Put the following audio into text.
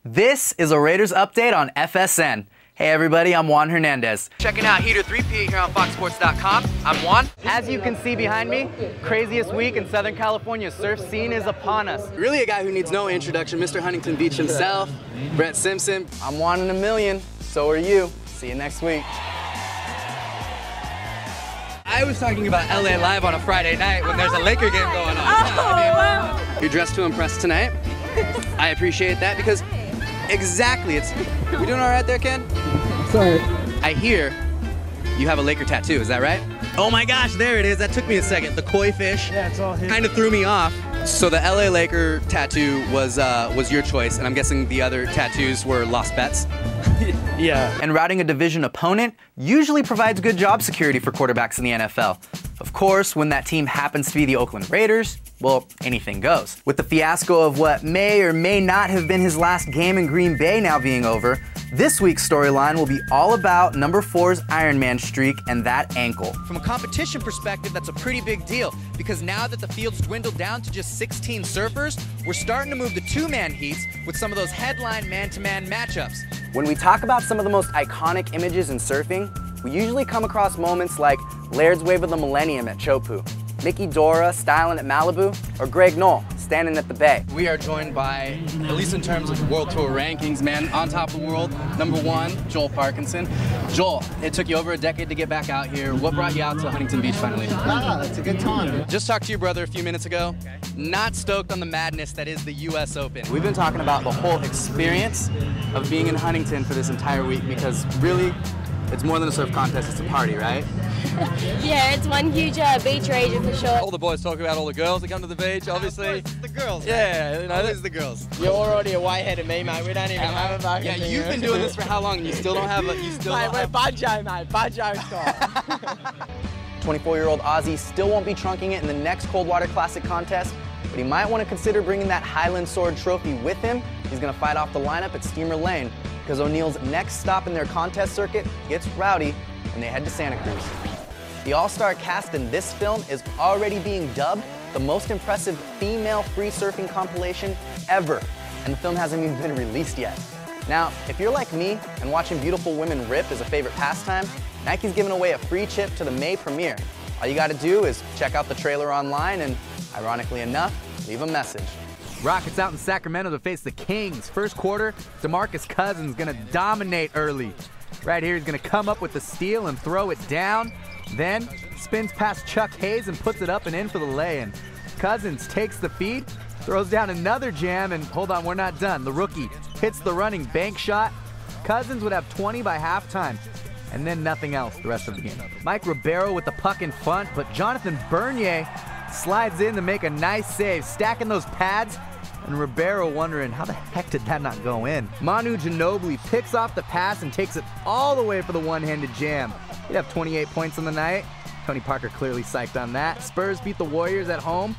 This is a Raiders update on FSN. Hey everybody, I'm Wan Hernandez. Checking out Heater 3P here on FoxSports.com. I'm Wan. As you can see behind me, craziest week in Southern California's surf scene is upon us. Really a guy who needs no introduction, Mr. Huntington Beach himself, Brett Simpson. I'm one in a million, so are you. See you next week. I was talking about LA Live on a Friday night when there's a Laker game going on. Wow. You're dressed to impress tonight. I appreciate that because exactly, we doing all right there, Ken? Sorry. I hear you have a Laker tattoo, is that right? Oh my gosh, there it is. That took me a second. The koi fish. Yeah, it's all here. Kind of threw me off. So the LA Laker tattoo was your choice, and I'm guessing the other tattoos were lost bets? Yeah. And routing a division opponent usually provides good job security for quarterbacks in the NFL. Of course, when that team happens to be the Oakland Raiders, well, anything goes. With the fiasco of what may or may not have been his last game in Green Bay now being over, this week's storyline will be all about number 4's Ironman streak and that ankle. From a competition perspective, that's a pretty big deal because now that the field's dwindled down to just 16 surfers, we're starting to move to two-man heats with some of those headline man-to-man matchups. When we talk about some of the most iconic images in surfing, we usually come across moments like Laird's Wave of the Millennium at Chopu, Mickey Dora styling at Malibu, or Greg Knoll standing at the Bay. We are joined by, at least in terms of World Tour rankings, man, on top of the world, #1, Joel Parkinson. Joel, it took you over a decade to get back out here. What brought you out to Huntington Beach finally? It's a good time. Just talked to your brother a few minutes ago. Not stoked on the madness that is the US Open. We've been talking about the whole experience of being in Huntington for this entire week because really, it's more than a surf contest, it's a party, right? Yeah, it's one huge beach rager for sure. All the boys talk about all the girls that come to the beach, obviously. The girls. Yeah, you know, Always the girls. You're already a whitehead of me, mate. We don't even have a bucket. Yeah, you've been doing this for how long and you still don't have a, We're Bajo, mate. Bajo style. 24-year-old Aussie still won't be trunking it in the next Coldwater Classic contest, but he might want to consider bringing that Highland Sword trophy with him. He's going to fight off the lineup at Steamer Lane because O'Neill's next stop in their contest circuit gets rowdy and they head to Santa Cruz. The all-star cast in this film is already being dubbed the most impressive female free surfing compilation ever, and the film hasn't even been released yet. Now, if you're like me and watching beautiful women rip is a favorite pastime, Nike's giving away a free chip to the May premiere. All you gotta do is check out the trailer online and, ironically enough, leave a message. Rockets out in Sacramento to face the Kings. First quarter, DeMarcus Cousins gonna dominate early. Right here, he's gonna come up with the steal and throw it down. Then, spins past Chuck Hayes and puts it up and in for the lay-in. Cousins takes the feed, throws down another jam, and hold on, we're not done. The rookie hits the running bank shot. Cousins would have 20 by halftime, and then nothing else the rest of the game. Mike Ribeiro with the puck in front, but Jonathan Bernier slides in to make a nice save, stacking those pads, and Ribeiro wondering, how the heck did that not go in? Manu Ginobili picks off the pass and takes it all the way for the one-handed jam. He'd have 28 points on the night. Tony Parker clearly psyched on that. Spurs beat the Warriors at home.